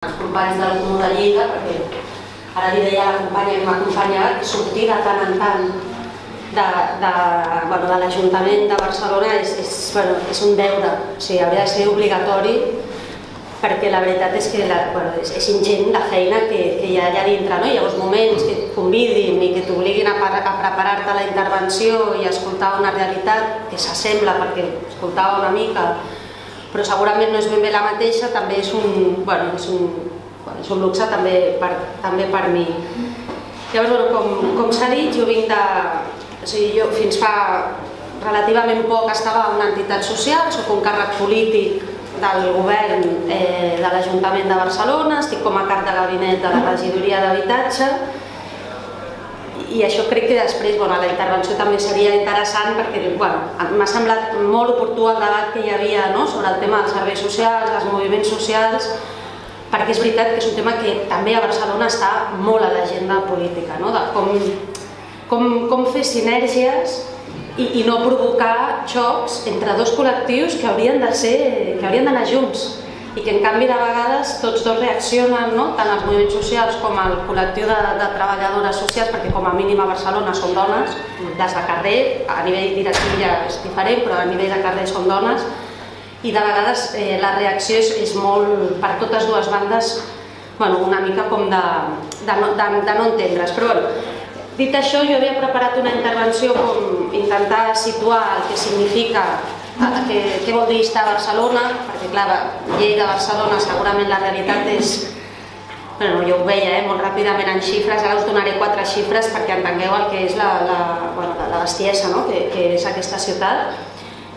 els companys del Comú de Lleida, perquè ara li deia a la companya que m'acompanya sortir de tant en tant de l'Ajuntament de Barcelona és un deure, o sigui, hauria de ser obligatori, perquè la veritat és que és ingent la feina que hi ha allà dintre, no? Hi ha uns moments que et convidin i que t'obliguin a preparar-te la intervenció i a escoltar una realitat que s'assembla, perquè escoltava una mica, però segurament no és ben bé la mateixa, també és un luxe també per mi. Llavors, com s'ha dit, jo vinc de... O sigui, jo fins fa relativament poc estava a una entitat social, soc un càrrec polític del govern de l'Ajuntament de Barcelona, estic com a cap de gabinet de la regidoria d'habitatge i això crec que després la intervenció també seria interessant perquè m'ha semblat molt oportú el debat que hi havia sobre el tema dels serveis socials, dels moviments socials, perquè és veritat que és un tema que també a Barcelona està molt a l'agenda política, de com fer sinergies i no provocar xocs entre dos col·lectius que haurien d'anar junts i que en canvi de vegades tots dos reaccionen, tant els moviments socials com el col·lectiu de treballadores socials, perquè com a mínim a Barcelona són dones, les de carrer, a nivell directiu ja és diferent, però a nivell de carrer són dones, i de vegades la reacció és molt, per totes dues bandes, una mica com de no entendre's. Però dit això, jo havia preparat una intervenció com intentar situar el que significa, què vol dir estar a Barcelona, perquè clar, Lleida, Barcelona, segurament la realitat és... Jo ho veia molt ràpidament en xifres, ara us donaré 4 xifres perquè entengueu el que és la bestiesa que és aquesta ciutat,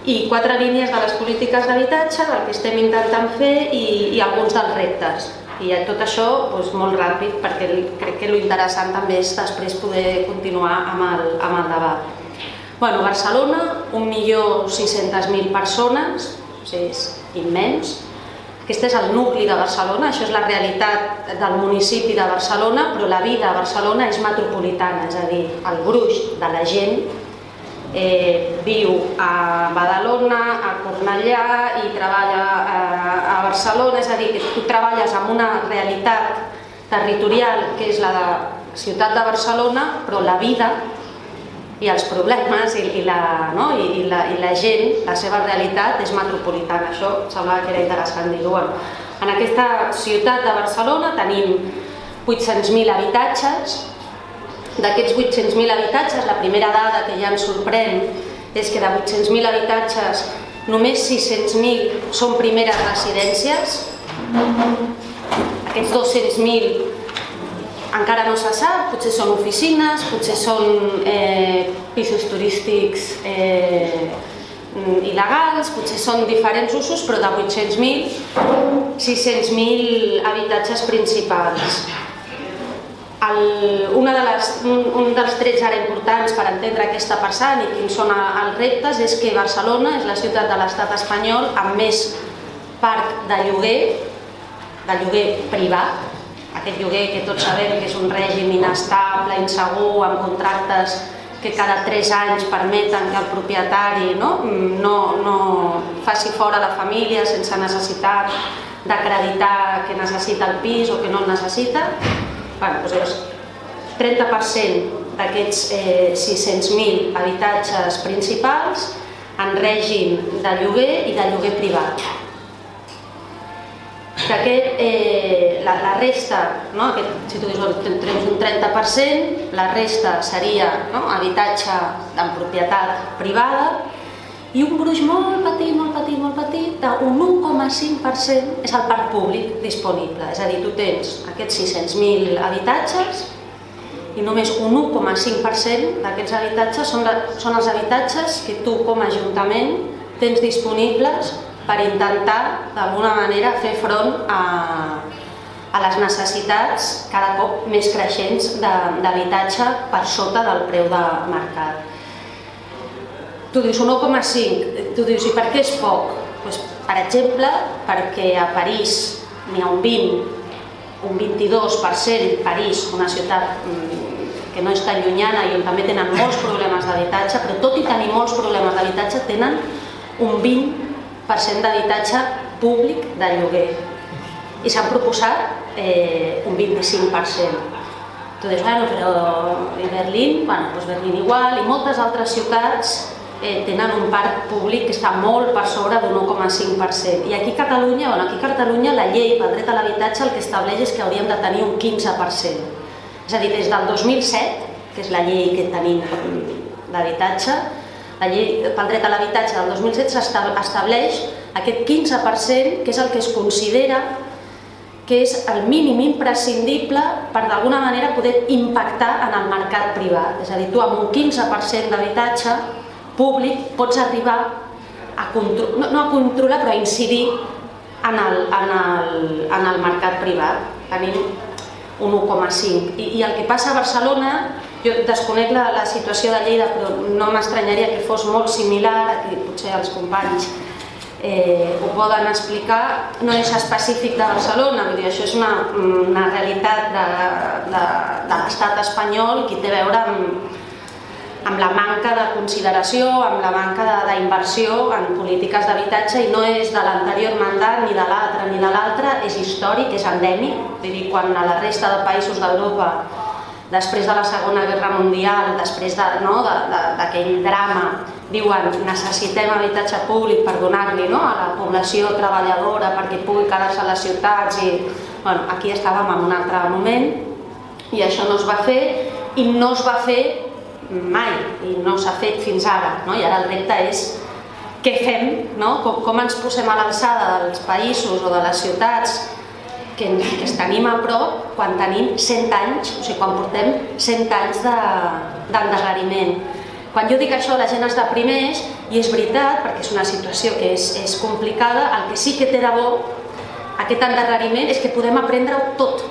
i 4 línies de les polítiques d'habitatge, del que estem intentant fer i alguns dels reptes. I tot això molt ràpid, perquè crec que l'interessant també és després poder continuar amb el debat. Barcelona, 1.600.000 persones, és immens. Aquest és el nucli de Barcelona, això és la realitat del municipi de Barcelona, però la vida a Barcelona és metropolitana, és a dir, el gruix de la gent viu a Badalona, a Cornellà i treballa a Barcelona, és a dir, que tu treballes amb una realitat territorial que és la de la ciutat de Barcelona, però la vida i els problemes i la gent, la seva realitat és metropolitana. Això semblava que era interessant dir-ho. En aquesta ciutat de Barcelona tenim 800.000 habitatges. D'aquests 800.000 habitatges, la primera dada que ja ens sorprèn és que de 800.000 habitatges només 600.000 són primeres residències. Aquests 200.000 encara no se sap, potser són oficines, potser són pisos turístics il·legals, potser són diferents usos, però de 800.000, 600.000 habitatges principals. Un dels trets ara importants per entendre què està passant i quins són els reptes és que Barcelona és la ciutat de l'estat espanyol amb més parc de lloguer privat, aquest lloguer que tots sabem que és un règim inestable, insegur, amb contractes que cada 3 anys permeten que el propietari no faci fora la família sense necessitat d'acreditar que necessita el pis o que no el necessita. El 30% d'aquests 600.000 habitatges principals en règim de lloguer i de lloguer privat. La resta, si tu dius un 30%, la resta seria habitatge en propietat privada i un gruix molt petit, d'un 1,5% és el parc públic disponible. És a dir, tu tens aquests 600.000 habitatges i només un 1,5% d'aquests habitatges són els habitatges que tu com a Ajuntament tens disponibles per intentar d'alguna manera fer front a les necessitats cada cop més creixents d'habitatge per sota del preu de mercat. Tu dius 1,5, tu dius i per què és poc? Per exemple, perquè a París n'hi ha un 22%, París, una ciutat que no és tan llunyana i on també tenen molts problemes d'habitatge, però tot i tenir molts problemes d'habitatge tenen un 20% d'habitatge públic de lloguer. i s'han proposat un 25%. Entonces, bueno, però Berlín, bueno, pues Berlín igual, i moltes altres ciutats tenen un parc públic que està molt per sobre d'un 1,5%. I aquí a Catalunya la llei pel dret a l'habitatge el que estableix és que hauríem de tenir un 15%. És a dir, des del 2007, que és la llei que tenim d'habitatge, la llei pel dret a l'habitatge del 2007 estableix aquest 15%, que és el que es considera que és el mínim imprescindible per d'alguna manera poder impactar en el mercat privat. És a dir, tu amb un 15% d'habitatge públic pots arribar a controlar, no a controlar, però a incidir en el mercat privat. Tenim un 1,5%. I el que passa a Barcelona, jo desconec la situació de Lleida, però no m'estranyaria que fos molt similar, aquí potser els companys ho poden explicar, no és específic de Barcelona, vull dir, això és una realitat de l'estat espanyol que té a veure amb la manca de consideració, amb la manca d'inversió en polítiques d'habitatge, i no és de l'anterior mandat, ni de l'altre, ni de l'altre, és històric, és endèmic. Vull dir, quan a la resta de països d'Europa, després de la Segona Guerra Mundial, després d'aquell drama, diuen necessitem habitatge públic per donar-li a la població treballadora perquè pugui quedar-se a les ciutats, i aquí estàvem en un altre moment i això no es va fer, i no es va fer mai, i no s'ha fet fins ara, i ara el repte és què fem, com ens posem a l'alçada dels països o de les ciutats que es tenim a prop quan tenim 100 anys, o sigui, quan portem 100 anys d'endarreriment. Quan jo dic això, la gent es deprimeix, i és veritat, perquè és una situació que és complicada. El que sí que té de bo aquest endarreriment és que podem aprendre-ho tot.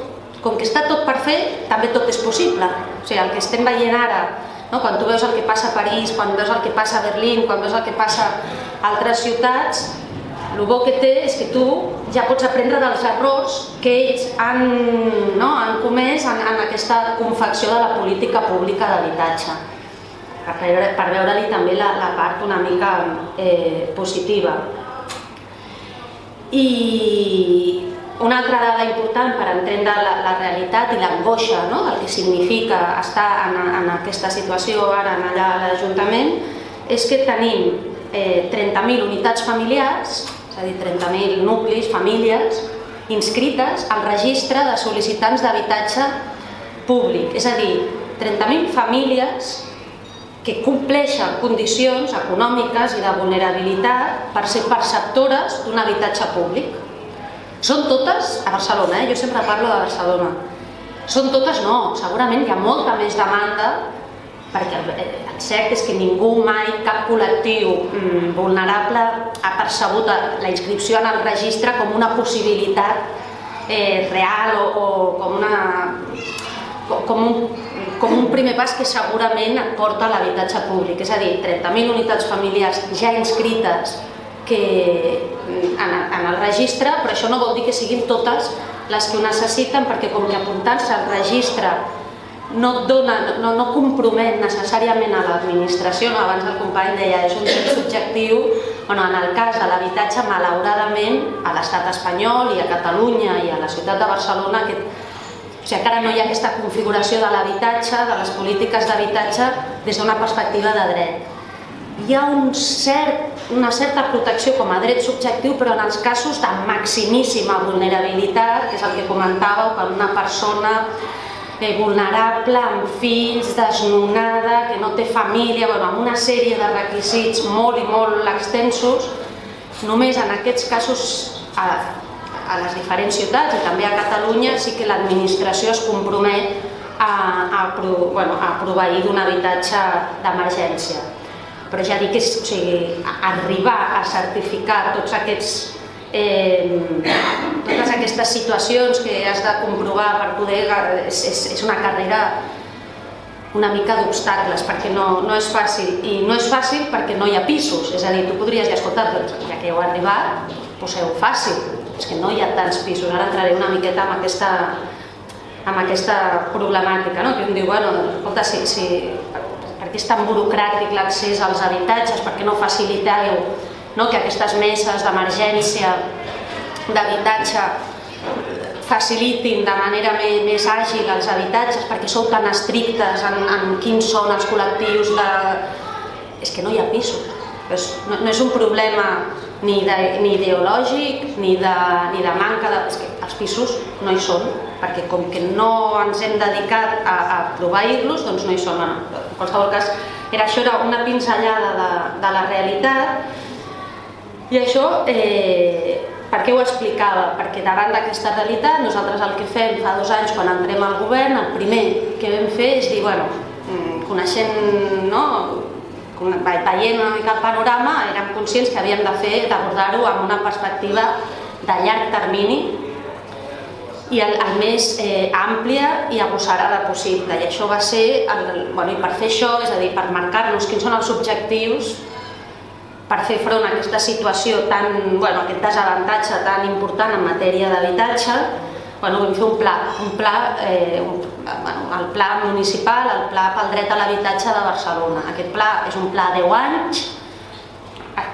Com que està tot per fer, també tot és possible. O sigui, el que estem veient ara, quan tu veus el que passa a París, quan veus el que passa a Berlín, quan veus el que passa a altres ciutats, el bo que té és que tu ja pots aprendre dels errors que ells han comès en aquesta confecció de la política pública d'habitatge, per veure-li també la part una mica positiva. I una altra dada important per entendre la realitat i l'angoixa del que significa estar en aquesta situació ara allà a l'Ajuntament és que tenim 30.000 unitats familiars, és a dir, 30.000 nuclis, famílies, inscrites al registre de sol·licitants d'habitatge públic. És a dir, 30.000 famílies que compleixen condicions econòmiques i de vulnerabilitat per ser perceptores d'un habitatge públic. Són totes a Barcelona, jo sempre parlo de Barcelona. Són totes no, segurament hi ha molta més demanda, perquè el cert és que ningú mai, cap col·lectiu vulnerable ha percebut la inscripció en el registre com una possibilitat real o com un primer pas que segurament et porta a l'habitatge públic. És a dir, 30.000 unitats familiars ja inscrites en el registre, però això no vol dir que siguin totes les que ho necessiten, perquè com que apuntar-se al registre no compromet necessàriament a l'administració, abans el company deia és un dret subjectiu, en el cas de l'habitatge, malauradament, a l'estat espanyol i a Catalunya i a la ciutat de Barcelona, encara no hi ha aquesta configuració de l'habitatge, de les polítiques d'habitatge, des d'una perspectiva de dret. Hi ha una certa protecció com a dret subjectiu, però en els casos de maximíssima vulnerabilitat, que és el que comentàveu, quan una persona vulnerable, amb fills, desnonada, que no té família, amb una sèrie de requisits molt i molt extensos, només en aquests casos a les diferents ciutats i també a Catalunya sí que l'administració es compromet a proveir d'un habitatge d'emergència. Però ja dic que arribar a certificar totes aquestes situacions que has de comprovar per poder... és una carrera una mica d'obstacles, perquè no és fàcil. I no és fàcil perquè no hi ha pisos. És a dir, tu podries dir, escolta, ja que heu arribat, poseu-ho fàcil. És que no hi ha tants pisos. Ara entraré una miqueta amb aquesta problemàtica, que em diu, escolta, per què és tan burocràtic l'accés als habitatges, per què no faciliteu que aquestes meses d'emergència d'habitatge facilitin de manera més àgil els habitatges, perquè sou tan estrictes en quins són els col·lectius de... És que no hi ha pisos. No és un problema ni ideològic ni de manca de... És que els pisos no hi són, perquè com que no ens hem dedicat a proveir-los, doncs no hi són. En qualsevol cas, això era una pinzellada de la realitat. I això, per què ho explicava? Perquè davant d'aquesta realitat, nosaltres el que fem fa 2 anys, quan entrem al govern, el primer que vam fer és dir, bueno, coneixent, no? Veient una mica el panorama, érem conscients que havíem d'abordar-ho amb una perspectiva de llarg termini i el més àmplia i agosarada possible. I això va ser, i per fer això, és a dir, per marcar-nos quins són els objectius per fer front a aquesta situació, aquest desavantatge tan important en matèria d'habitatge, vam fer un pla, el pla municipal, el pla pel dret a l'habitatge de Barcelona. Aquest pla és un pla de 10 anys.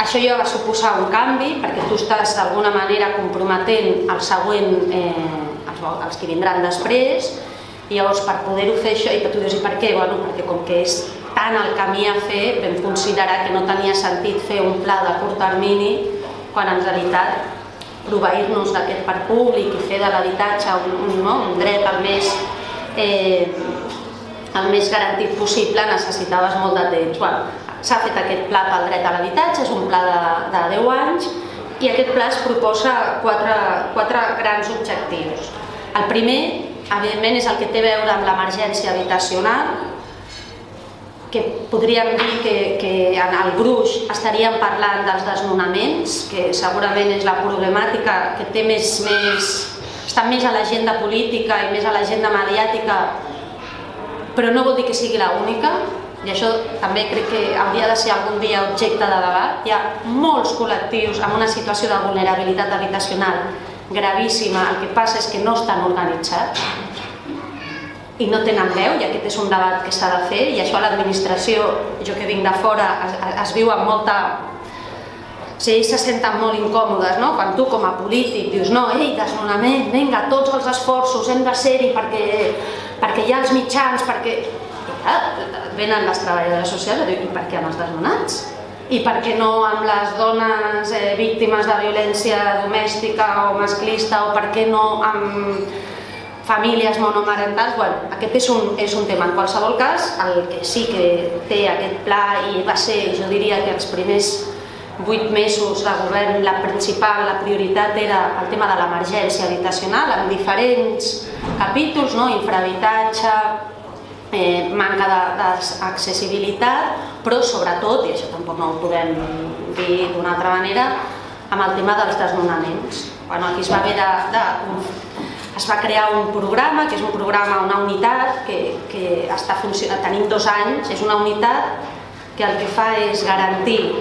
Això ja va suposar un canvi, perquè tu estàs d'alguna manera comprometent el següent, els que vindran després, i llavors per poder-ho fer això, i tu dius, i per què? Perquè com que és tant el camí a fer, vam considerar que no tenia sentit fer un pla de curt termini, quan en realitat proveir-nos d'aquest parc públic i fer de l'habitatge un dret el més garantit possible necessitaves molt de temps. S'ha fet aquest pla pel dret a l'habitatge, és un pla de 10 anys, i aquest pla es proposa 4 grans objectius. El primer, evidentment, és el que té a veure amb l'emergència habitacional, que podríem dir que en el gruix estaríem parlant dels desnonaments, que segurament és la problemàtica que té està més a l'agenda política i més a l'agenda mediàtica, però no vol dir que sigui l'única, i això també crec que hauria de ser algun dia objecte de debat. Hi ha molts col·lectius amb una situació de vulnerabilitat habitacional gravíssima, el que passa és que no estan organitzats i no tenen veu, i aquest és un debat que s'ha de fer, i això a l'administració, jo que vinc de fora, es viu amb molta... Ells se senten molt incòmodes, no? Quan tu com a polític dius, no, desnonament, vinga, tots els esforços, hem de ser-hi perquè hi ha els mitjans, perquè... Venen les treballadores socials i diuen, i per què amb els desnonats? I per què no amb les dones víctimes de violència domèstica o masclista, o per què no amb famílies monomarentals? Aquest és un tema. En qualsevol cas, el que sí que té aquest pla, i va ser, jo diria que els primers 8 mesos de govern, la prioritat era el tema de l'emergència habitacional, amb diferents capítols, infrahabitatge, manca d'accessibilitat, però sobretot, i això tampoc no ho podem dir d'una altra manera, amb el tema dels desnonaments. Aquí es va crear un programa, que és un programa, una unitat que està funcionant, tenim 2 anys, és una unitat que el que fa és garantir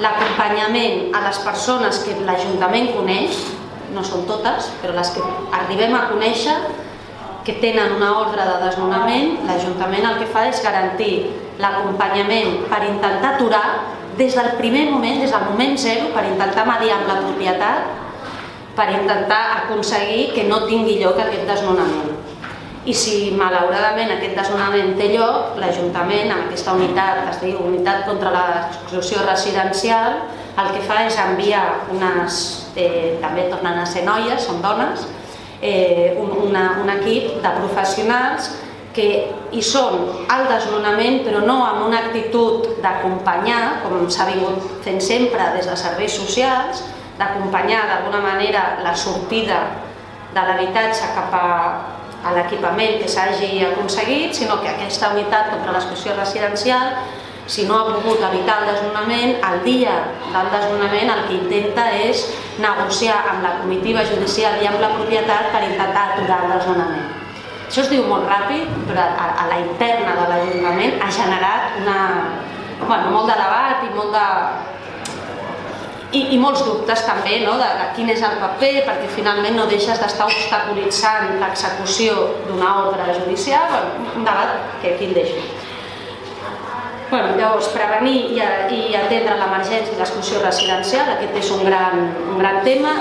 l'acompanyament a les persones que l'Ajuntament coneix, no són totes, però les que arribem a conèixer, que tenen una ordre de desnonament, l'Ajuntament el que fa és garantir l'acompanyament per intentar aturar des del primer moment, des del moment zero, per intentar mediar amb la propietat, per intentar aconseguir que no tingui lloc aquest desnonament. I si malauradament aquest desnonament té lloc, l'Ajuntament, amb aquesta unitat, es diu Unitat contra l'Exclusió Residencial, el que fa és enviar també tornen a ser noies, són dones, un equip de professionals que hi són al desnonament, però no amb una actitud d'acompanyar, com s'ha vingut fent sempre des de serveis socials, d'acompanyar d'alguna manera la sortida de l'habitatge cap a l'equipament que s'hagi aconseguit, sinó que aquesta unitat contra l'exclusió residencial, si no ha pogut evitar el desnonament, el dia del desnonament el que intenta és negociar amb la comitiva judicial i amb la propietat per intentar aturar el desnonament. Això es diu molt ràpid, però a la interna de l'Ajuntament ha generat molt de debat i molts dubtes també de quin és el paper, perquè finalment no deixes d'estar obstaculitzant l'execució d'una ordre judicial, un debat que aquí el deixo. Llavors, prevenir i atendre l'emergència i l'exclusió residencial, aquest és un gran tema.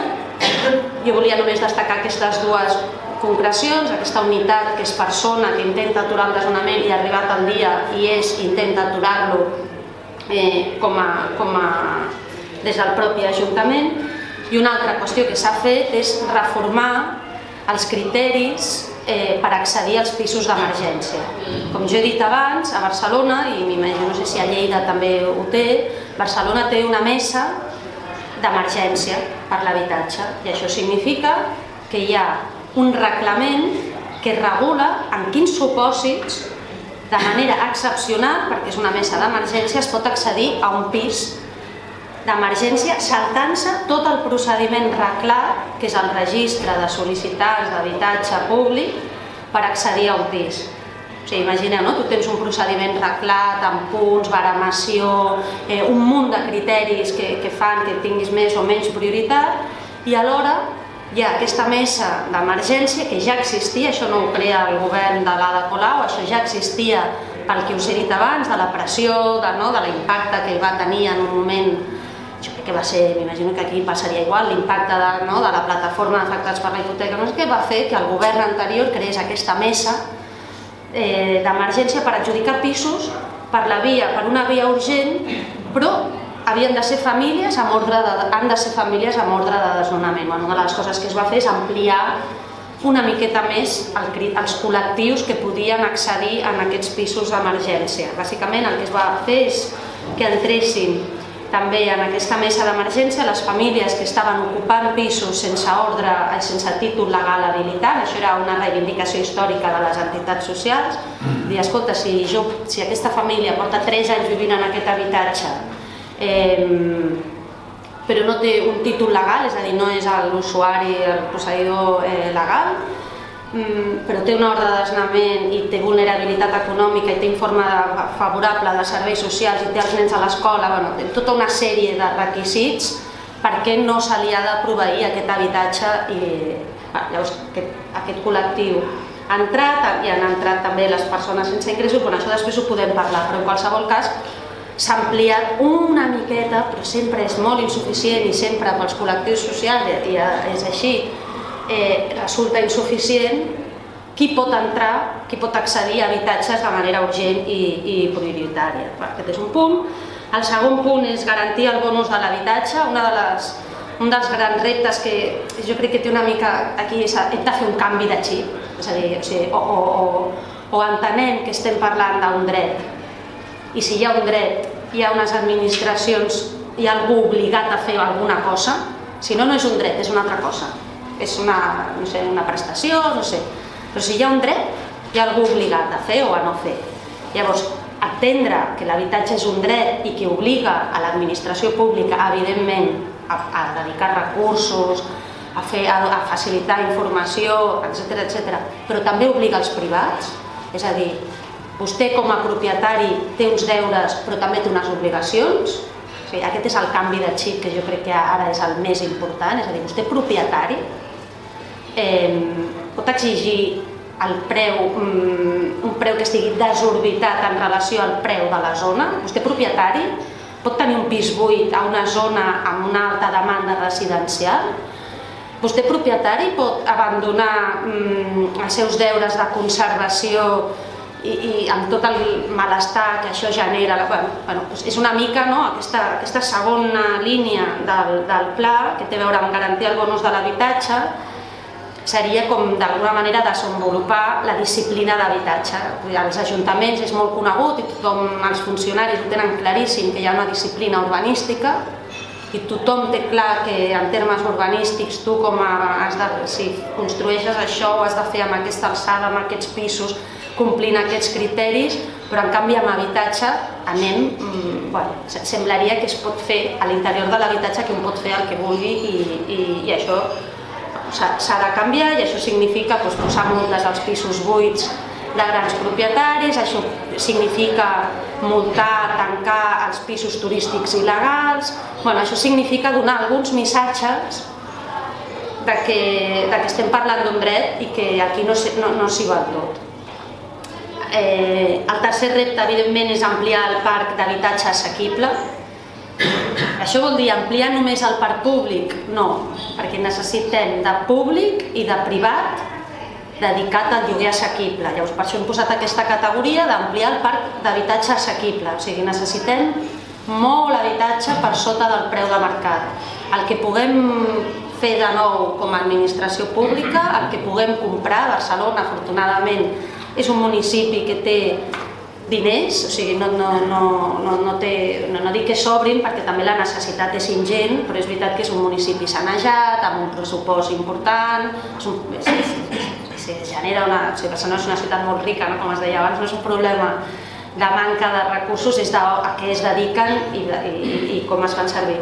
Jo volia només destacar aquestes dues concrecions, aquesta unitat que és persona, que intenta aturar el desnonament i ha arribat el dia i intenta aturar-lo des del propi Ajuntament. I una altra qüestió que s'ha fet és reformar els criteris per accedir als pisos d'emergència. Com jo he dit abans, a Barcelona, i m'imagino, no sé si a Lleida també ho té, Barcelona té una mesa d'emergència per l'habitatge i això significa que hi ha un reglament que regula en quins supòsits, de manera excepcional, perquè és una mesa d'emergència, es pot accedir a un pis d'emergència saltant-se tot el procediment reglat, que és el registre de sol·licitants d'habitatge públic, per accedir a un pis. O sigui, imagineu, no? Tu tens un procediment reglat, amb punts, baremació, un munt de criteris que fan que tinguis més o menys prioritat, i alhora hi ha aquesta mesa d'emergència que ja existia, això no ho crea el govern de l'Ada Colau, això ja existia pel que us he dit abans, de la pressió, de l'impacte que va tenir en un moment, jo crec que va ser, m'imagino que aquí passaria igual, l'impacte de la plataforma d'afectats per la hipoteca, no sé què, va fer que el govern anterior creés aquesta mesa d'emergència per adjudicar pisos per una via urgent, però han de ser famílies amb ordre de desnonament. Una de les coses que es va fer és ampliar una miqueta més els col·lectius que podien accedir a aquests pisos d'emergència. Bàsicament el que es va fer és que entressin també en aquesta mesa d'emergència les famílies que estaven ocupant pisos sense títol legal habilitant. Això era una reivindicació històrica de les entitats socials. Dir, escolta, si aquesta família porta 3 anys vivint en aquest habitatge però no té un títol legal, és a dir, no és l'usuari, el posseïdor legal, però té una ordre de desnonament i té vulnerabilitat econòmica i té informe favorable de serveis socials i té els nens a l'escola, té tota una sèrie de requisits perquè no se li ha de proveir aquest habitatge. Llavors aquest col·lectiu ha entrat i han entrat també les persones sense ingressos. Això després ho podem parlar, però en qualsevol cas s'ha ampliat una miqueta, però sempre és molt insuficient i sempre pels col·lectius socials, i és així, resulta insuficient qui pot entrar, qui pot accedir a habitatges de manera urgent i prioritària. Aquest és un punt. El segon punt és garantir el bonus de l'habitatge. Un dels grans reptes que jo crec que té una mica aquí és hem de fer un canvi de xip, és a dir, o entenem que estem parlant d'un dret, i si hi ha un dret, hi ha unes administracions, hi ha algú obligat a fer alguna cosa, si no, no és un dret, és una altra cosa. És una prestació, no sé. Però si hi ha un dret, hi ha algú obligat a fer o a no fer. Llavors, entendre que l'habitatge és un dret i que obliga a l'administració pública, evidentment, a dedicar recursos, a facilitar informació, etc., però també obliga els privats, és a dir, vostè com a propietari té uns deures però també té unes obligacions. Aquest és el canvi de xip que jo crec que ara és el més important, és a dir, vostè propietari pot exigir un preu que estigui desorbitat en relació al preu de la zona. Vostè propietari pot tenir un pis buit a una zona amb una alta demanda residencial. Vostè propietari pot abandonar els seus deures de conservació i amb tot el malestar que això genera. És una mica aquesta segona línia del pla que té a veure amb garantir el bonus de l'habitatge, seria com d'alguna manera desenvolupar la disciplina d'habitatge. Als ajuntaments és molt conegut i els funcionaris ho tenen claríssim que hi ha una disciplina urbanística i tothom té clar que en termes urbanístics tu si construeixes això ho has de fer amb aquesta alçada, amb aquests pisos, complint aquests criteris, però en canvi amb habitatge semblaria que es pot fer a l'interior de l'habitatge, que un pot fer el que vulgui i això s'ha de canviar, i això significa posar multes als pisos buits de grans propietaris, això significa multar, tancar els pisos turístics il·legals, això significa donar alguns missatges de que estem parlant d'un dret i que aquí no s'hi val tot. El tercer repte, evidentment, és ampliar el parc d'habitatge assequible. Això vol dir ampliar només el parc públic? No, perquè necessitem de públic i de privat dedicat al lloguer assequible. Llavors, per això hem posat aquesta categoria d'ampliar el parc d'habitatge assequible. O sigui, necessitem molt habitatge per sota del preu de mercat. El que puguem fer de nou com a administració pública, el que puguem comprar. Barcelona, afortunadament, és un municipi que té diners, o sigui, no dic que sobrin perquè també la necessitat és ingent, però és veritat que és un municipi sanejat, amb un pressupost important, genera Barcelona és una ciutat molt rica, com es deia abans, no és un problema de manca de recursos, és a què es dediquen i com es fan servir.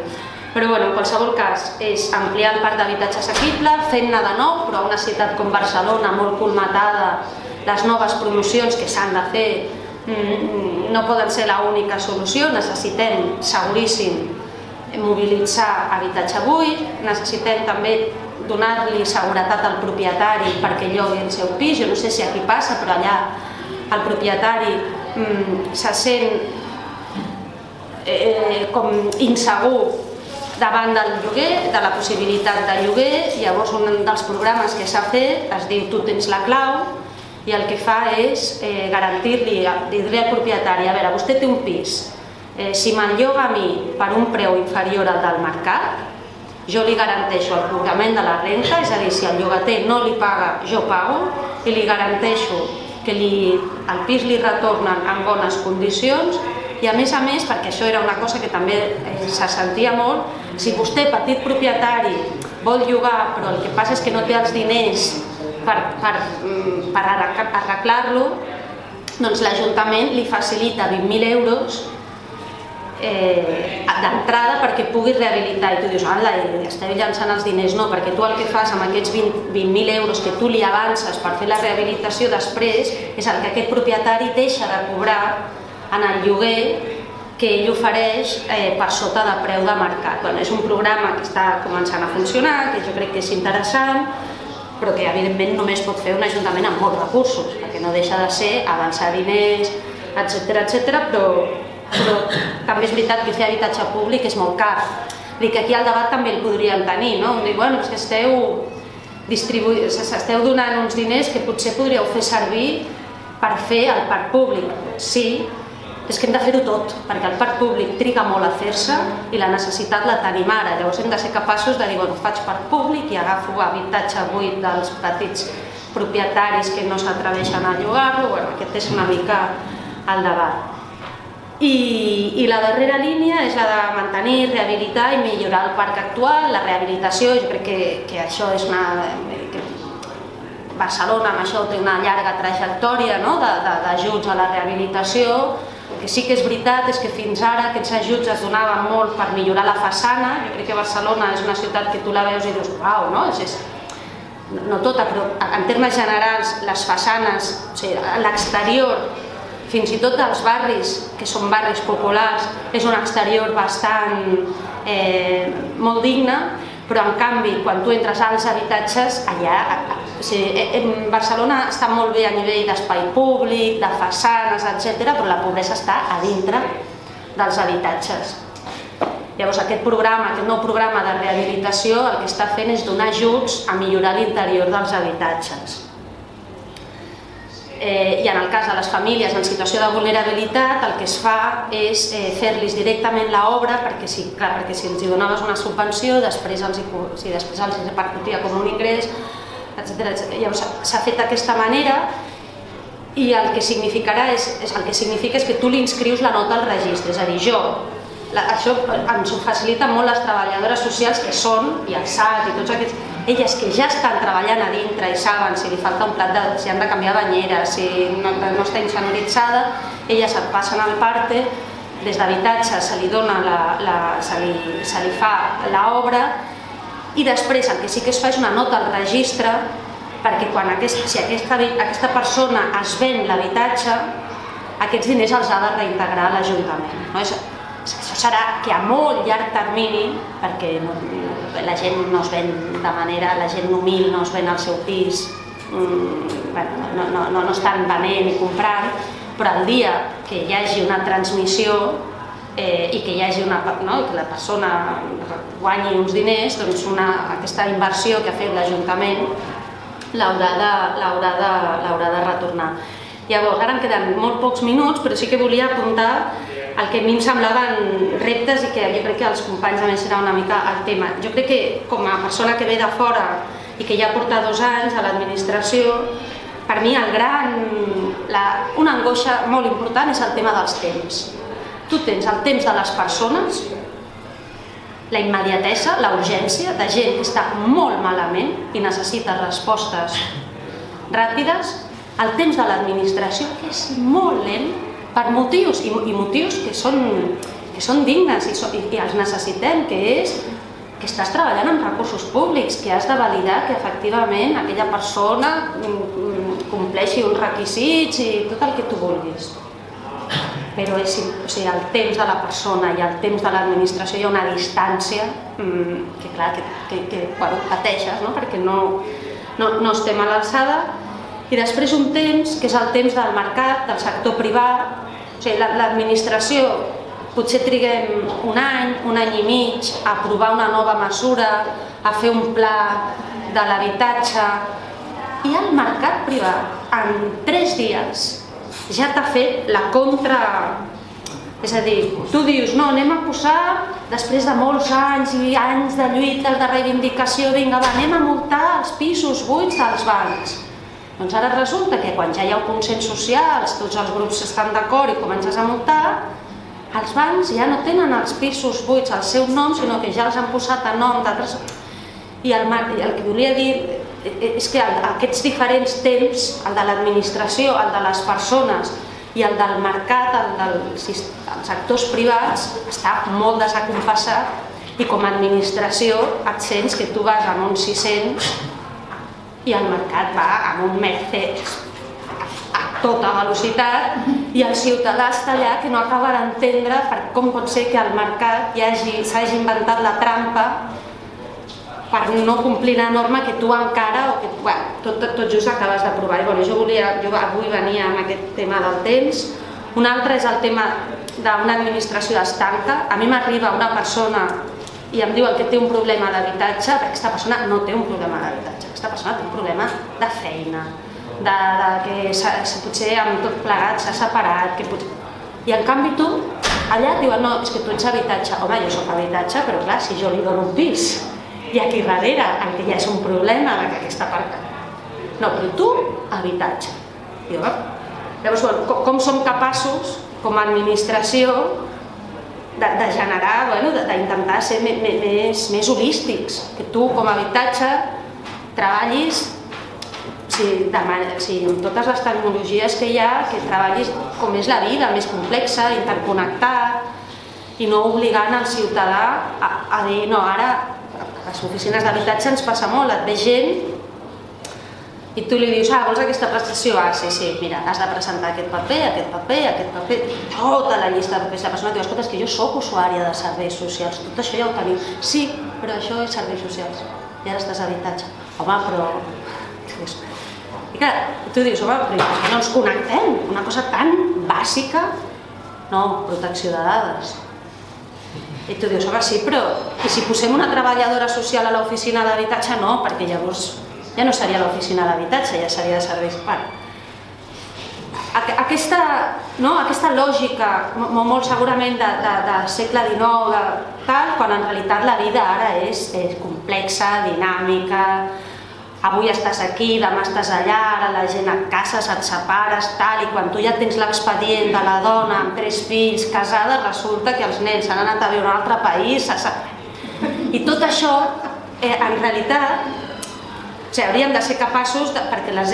Però en qualsevol cas és ampliar el parc d'habitatge assequible, fent-ne de nou, però a una ciutat com Barcelona molt colmatada, les noves promocions que s'han de fer no poden ser l'única solució, necessitem seguríssim mobilitzar habitatge buit, necessitem també donar-li seguretat al propietari perquè llogui el seu pis. Jo no sé si aquí passa, però allà el propietari se sent com insegur davant del lloguer, de la possibilitat de lloguer. Llavors un dels programes que s'ha fet es diu Tu tens la clau, i el que fa és garantir-li, dir-li al propietari, a veure, vostè té un pis, si me'l lloga a mi per un preu inferior al del mercat, jo li garanteixo el cobrament de la renta, és a dir, si el llogater no li paga, jo pago, i li garanteixo que el pis li retornen en bones condicions, i a més, perquè això era una cosa que també se sentia molt, si vostè, petit propietari, vol llogar, però el que passa és que no té els diners per arreglar-lo, doncs l'Ajuntament li facilita 20.000 euros d'entrada perquè pugui rehabilitar. I tu dius, esteu llançant els diners. No, perquè tu el que fas amb aquests 20.000 euros que tu li avances per fer la rehabilitació després és el que aquest propietari deixa de cobrar en el lloguer que ell ofereix per sota de preu de mercat. És un programa que està començant a funcionar, que jo crec que és interessant, però que evidentment només pot fer un ajuntament amb molts recursos, perquè no deixa de ser avançar diners, etc. Però també és veritat que fer habitatge públic és molt car. Dic que aquí el debat també el podríem tenir, no? Dic, és que esteu donant uns diners que potser podríeu fer servir per fer el parc públic. Sí, és que hem de fer-ho tot, perquè el parc públic triga molt a fer-se i la necessitat la tenim ara. Llavors hem de ser capaços de dir, faig parc públic i agafo habitatge buit dels petits propietaris que no s'atreveixen a llogar-lo. Aquest és una mica el debat. I la darrera línia és la de mantenir, rehabilitar i millorar el parc actual. La rehabilitació, jo crec que això és Barcelona amb això té una llarga trajectòria d'ajuts a la rehabilitació. El que sí que és veritat és que fins ara aquests ajuts es donaven molt per millorar la façana. Jo crec que Barcelona és una ciutat que tu la veus i dius, uau, no? No tota, però en termes generals les façanes, l'exterior, fins i tot els barris, que són barris populars, és un exterior bastant molt digne, però en canvi, quan tu entres als habitatges, allà, Barcelona està molt bé a nivell d'espai públic, de façanes, etc., però la pobresa està a dintre dels habitatges. Llavors, aquest nou programa de rehabilitació el que està fent és donar ajuts a millorar l'interior dels habitatges. I en el cas de les famílies en situació de vulnerabilitat, el que es fa és fer-los directament l'obra, perquè si els donaves una subvenció, després els repercutia com un ingrés, etc. Llavors s'ha fet d'aquesta manera i el que significa és que tu li inscrius la nota al registre, és a dir, això ens ho facilita molt les treballadores socials que són, i el SAT i tots aquests, elles que ja estan treballant a dintre i saben si li falta un plat, si han de canviar banyera, si no està insonoritzada, elles et passen el parte, des d'habitatge se li fa l'obra i després el que sí que es fa és una nota al registre perquè si aquesta persona es ven l'habitatge, aquests diners els ha de reintegrar l'Ajuntament. Això serà que a molt llarg termini, perquè la gent no es ven de manera, la gent humil no es ven al seu pis, no estan venent i comprant, però el dia que hi hagi una transmissió i que hi hagi que la persona guanyi uns diners, doncs aquesta inversió que ha fet l'Ajuntament l'haurà de retornar. Llavors, ara em queden molt pocs minuts, però sí que volia apuntar el que a mi em semblaven reptes i que jo crec que els companys a més era una mica el tema. Jo crec que com a persona que ve de fora i que ja porta 2 anys a l'administració, per mi una angoixa molt important és el tema dels temps. Tu tens el temps de les persones, la immediatesa, la urgència de gent que està molt malament i necessita respostes ràpides, el temps de l'administració, que és molt lent per motius, i motius que són dignes i els necessitem, que és que estàs treballant amb recursos públics, que has de validar que efectivament aquella persona compleixi uns requisits i tot el que tu vulguis. Però el temps de la persona i el temps de l'administració hi ha una distància que clar, que pateixes, perquè no estem a l'alçada. I després un temps que és el temps del mercat, del sector privat. L'administració potser triguem un any i mig a aprovar una nova mesura, a fer un pla de l'habitatge, i el mercat privat en 3 dies ja t'ha fet la contra. És a dir, tu dius, no, anem a posar, després de molts anys i anys de lluites, de reivindicació, vinga, va, anem a multar els pisos buits dels bancs. Doncs ara resulta que quan ja hi ha un consens social, tots els grups estan d'acord i comences a multar, els bancs ja no tenen els pisos buits al seu nom, sinó que ja els han posat a nom d'altres. I el que volia dir és que aquests diferents temps, el de l'administració, el de les persones i el del mercat, el dels sectors privats, està molt desacompassat i com a administració et sents que tu vas amb un 600 i el mercat va amb un Mercedes a tota velocitat i el ciutadà està allà que no acaba d'entendre com pot ser que el mercat s'hagi inventat la trampa per no complir la norma que tu encara, tot just acabes d'aprovar. Jo avui venia amb aquest tema del temps. Un altre és el tema d'una administració estanca. A mi m'arriba una persona i em diuen que té un problema d'habitatge, perquè aquesta persona no té un problema d'habitatge, aquesta persona té un problema de feina, que potser amb tot plegat s'ha separat, i en canvi tu, allà et diuen, no, és que tu ets habitatge. Home, jo soc habitatge, però clar, si jo li dono un pis, i aquí darrere, en què ja és un problema d'aquesta part. No, però tu, habitatge. Llavors, com som capaços, com a administració, de generar, d'intentar ser més holístics, que tu, com a habitatge, treballis amb totes les tecnologies que hi ha, que treballis com és la vida, més complexa, interconnectat, i no obligant el ciutadà a dir, no, ara a les oficines d'habitatge ens passa molt, et ve gent i tu li dius, vols aquesta prestació? Sí, mira, has de presentar aquest paper, tota la llista de papers. La persona diu, escolta, és que jo soc usuària de serveis socials, tot això ja ho tenim. Sí, però això és serveis socials, i ara estàs a habitatge. Home, però... I clar, tu dius, home, però no ens connectem, una cosa tan bàsica. No, protecció de dades. I tu dius, home, sí, però... I si posem una treballadora social a l'oficina d'habitatge? No, perquè llavors ja no seria l'oficina d'habitatge, ja seria de serveis. Aquesta lògica, molt segurament del segle XIX, quan en realitat la vida ara és complexa, dinàmica, avui estàs aquí, demà estàs allà, ara la gent et cases, et separes, i quan tu ja tens l'expedient de la dona amb 3 fills, casada, resulta que els nens s'han anat a viure a un altre país. I tot això, en realitat, hauríem de ser capaços, perquè la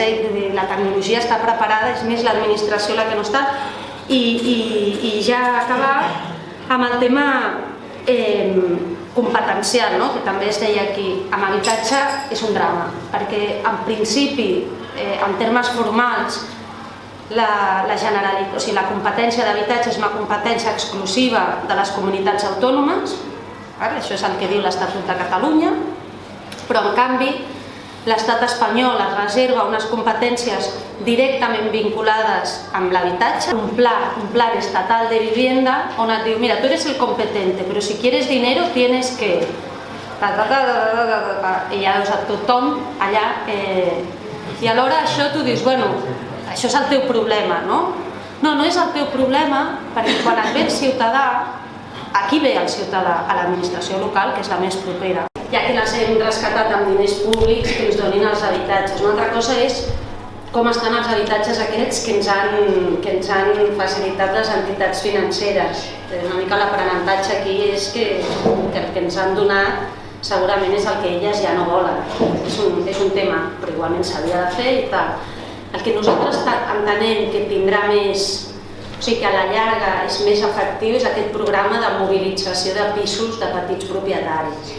tecnologia està preparada, és més l'administració la que no està, i ja acabar amb el tema competencial, que també es deia aquí. Amb habitatge és un drama, perquè en principi, en termes formals, la competència d'habitatge és una competència exclusiva de les comunitats autònomes, això és el que diu l'Estatut de Catalunya, però en canvi l'estat espanyol es reserva unes competències directament vinculades amb l'habitatge, un plan estatal de vivienda on et diu, mira, tú eres el competente, pero si quieres dinero tienes que... I ja veus a tothom allà... I alhora això tu dius, bueno, això és el teu problema, no? No, no és el teu problema, perquè quan et ve el ciutadà, aquí ve el ciutadà, a l'administració local, que és la més propera. Ja que les hem rescatat amb diners públics que ens donin els habitatges. Una altra cosa és com estan els habitatges aquests que ens han facilitat les entitats financeres. Una mica l'aprenentatge aquí és que el que ens han donat segurament és el que elles ja no volen. És un tema, però igualment s'havia de fer i tal. El que nosaltres entenem que tindrà més, o sigui que a la llarga és més efectiu, és aquest programa de mobilització de pisos de petits propietaris.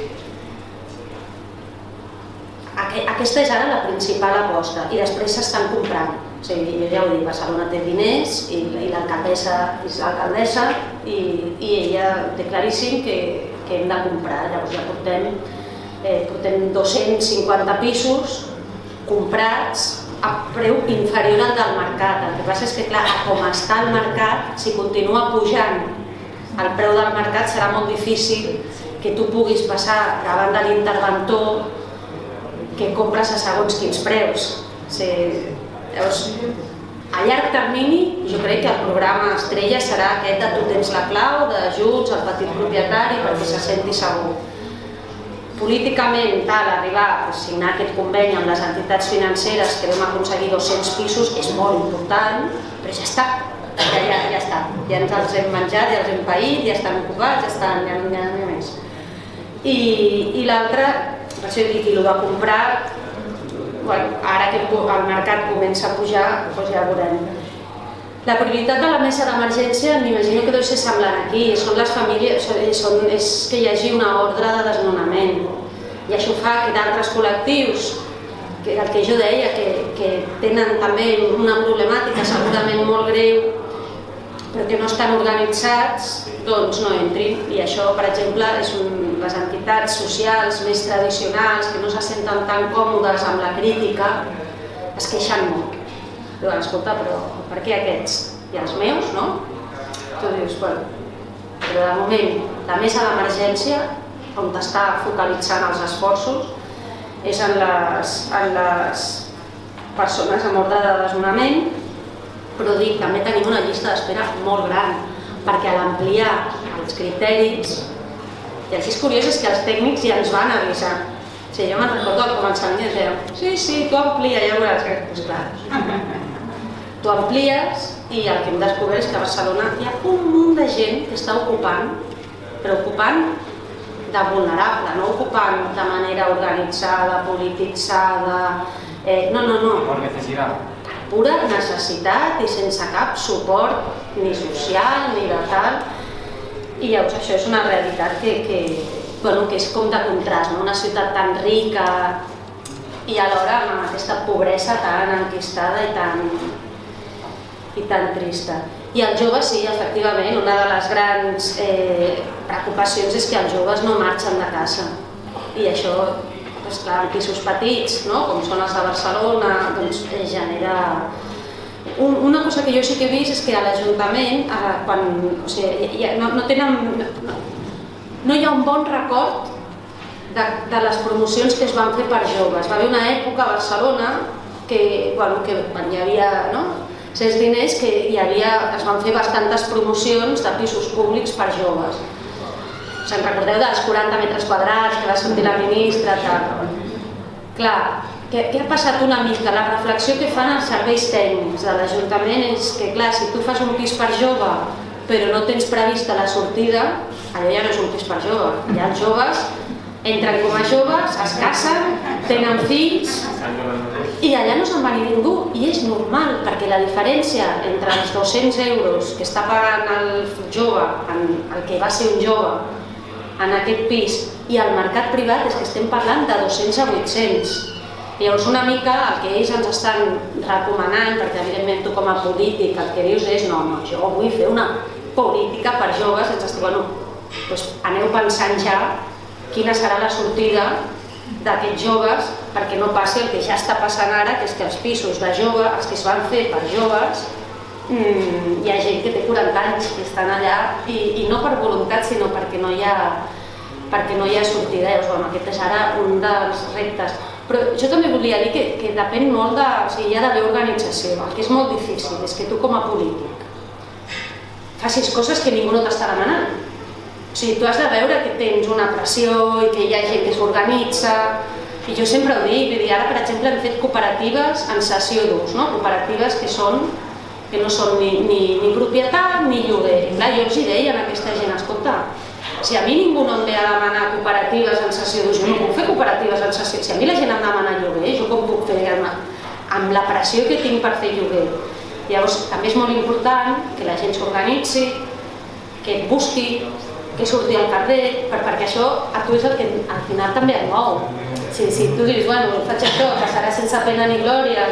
Aquesta és ara la principal aposta i després s'estan comprant. O sigui, jo ja ho dic, Barcelona té diners i l'alcaldessa és l'alcaldessa i ella té claríssim que hem de comprar. Llavors ja portem 250 pisos comprats a preu inferior al del mercat. El que passa és que, clar, com està el mercat, si continua pujant el preu del mercat serà molt difícil que tu puguis passar davant de l'interventor que compres a segons quins preus. Llavors, a llarg termini, jo crec que el programa estrella serà aquest de tu tens la clau, d'ajuts al petit propietari perquè se senti segur. Políticament, arribar a signar aquest conveni amb les entitats financeres que vam aconseguir 200 pisos és molt important, però ja està, ja està. Ja ens els hem menjat, ja els hem paït, ja estan ocupats, ja n'hi ha més. I l'altre, per això dic, i el de comprar, ara que el mercat comença a pujar, doncs ja veurem. La prioritat de la mesa d'emergència, m'imagino que deu ser semblant aquí, són les famílies, és que hi hagi una ordre de desnonament. I això fa que d'altres col·lectius, que el que jo deia, que tenen també una problemàtica segurament molt greu, però que no estan organitzats, doncs no entrin. I això, per exemple, és les entitats socials més tradicionals que no se senten tan còmodes amb la crítica, es queixen molt. Diuen, escolta, però per què aquests? I els meus, no? Tu dius, bueno, però de moment la mesa d'emergència, on està focalitzant els esforços, és en les persones amb ordre de desnonament, però dic, també tenim una llista d'espera molt gran, perquè a l'ampliar els criteris, i el que és curiós és que els tècnics ja ens van avisar. O sigui, jo me'n recordo al començament i deia, sí, tu amplia, ja veuràs que... Doncs clar, tu amplies i el que hem descobert és que a Barcelona hi ha un munt de gent que està ocupant, però ocupant de vulnerable, no ocupant de manera organitzada, polititzada... No. Por necesidad. Pura necessitat i sense cap suport ni social ni de tal. I llavors això és una realitat que és com de contrast, una ciutat tan rica i alhora amb aquesta pobresa tan enquistada i tan trista. I els joves, sí, efectivament, una de les grans preocupacions és que els joves no marxen de casa. I això, doncs clar, en pisos petits, com són els de Barcelona, doncs genera... Una cosa que jo sí que he vist és que a l'Ajuntament, no hi ha un bon record de les promocions que es van fer per joves. Va haver una època a Barcelona que quan hi havia certs diners que es van fer bastantes promocions de pisos públics per joves. Se'n recordeu dels 40 metres quadrats que va sortir la ministra? Clar, què ha passat una mica? La reflexió que fan els serveis tècnics de l'Ajuntament és que, clar, si tu fas un pis per jove però no tens prevista la sortida, allò ja no és un pis per jove. Ja els joves entren com a joves, es casen, tenen fills i allà no se'n va ni ningú. I és normal, perquè la diferència entre els 200 euros que està pagant el jove, el que va ser un jove, en aquest pis i al mercat privat és que estem parlant de 200 a 800. Llavors una mica el que ells ens estan recomanant, perquè evidentment tu com a polític el que dius és no, jo vull fer una política per joves, ens estic, doncs aneu pensant ja quina serà la sortida d'aquests joves, perquè no passi el que ja està passant ara, que és que els pisos de joves, els que es van fer per joves, hi ha gent que té 40 anys que estan allà i no per voluntat, sinó perquè no hi ha sortideus. Bueno, aquest és ara un dels reptes. Però jo també volia dir que depèn molt de... O sigui, hi ha d'haver organització. El que és molt difícil és que tu com a polític facis coses que ningú no t'està demanant. O sigui, tu has de veure que tens una pressió i que hi ha gent que s'organitza. I jo sempre ho dic, ara per exemple hem fet cooperatives en cessió d'ús, cooperatives que no són ni propietat ni lloguer. I clar, jo els deia a aquesta gent, escolta, si a mi ningú no em ve a demanar cooperatives en cessió d'ús, jo no puc fer cooperatives en cessió. Si a mi la gent em demana lloguer, jo com puc fer amb la pressió que tinc per fer lloguer? Llavors, també és molt important que la gent s'organitzi, que et busqui, que surti al carrer, perquè això a tu és el que al final també et mou. Si tu dius, bueno, faig això, passarà sense pena ni glòria,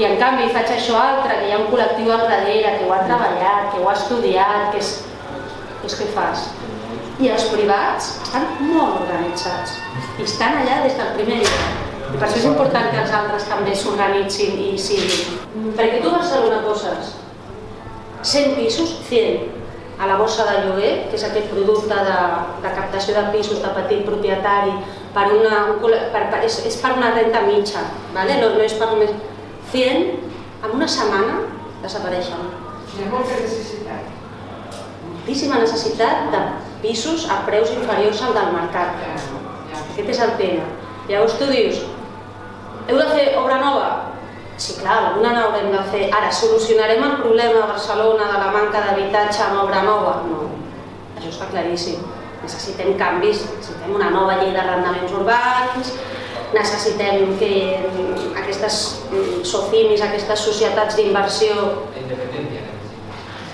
i en canvi faig això altre, que hi ha un col·lectiu al darrere, que ho ha treballat, que ho ha estudiat, és que fas. I els privats estan molt organitzats i estan allà des del primer dia. I per això és important que els altres també s'organitzin i siguin. Perquè tu a Barcelona poses 100 pisos, 100, a la borsa de lloguer, que és aquest producte de captació de pisos de petit propietari, és per una renta mitja, no és per només 100, en una setmana desapareixen. Hi ha molta necessitat. Moltíssima necessitat de pisos a preus inferiors al del mercat. Aquest és el tema. Llavors tu dius, heu de fer obra nova? Sí, clar, alguna n'haurem de fer. Ara, solucionarem el problema a Barcelona de la manca d'habitatge amb obra nova? No, això està claríssim. Necessitem canvis, necessitem una nova llei d'arrendaments urbans, necessitem que aquestes SOCIMIs, aquestes societats d'inversió... La independència.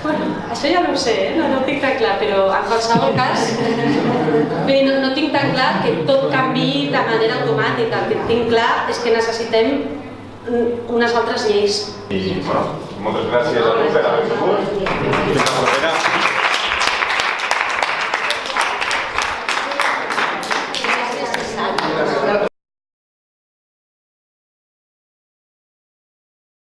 Bueno, això ja no ho sé, no tinc tan clar, però en qualsevol cas no tinc tan clar que tot canviï de manera automàtica. El que tinc clar és que necessitem unes altres lleis. I, bueno, moltes gràcies a tu per haver vingut.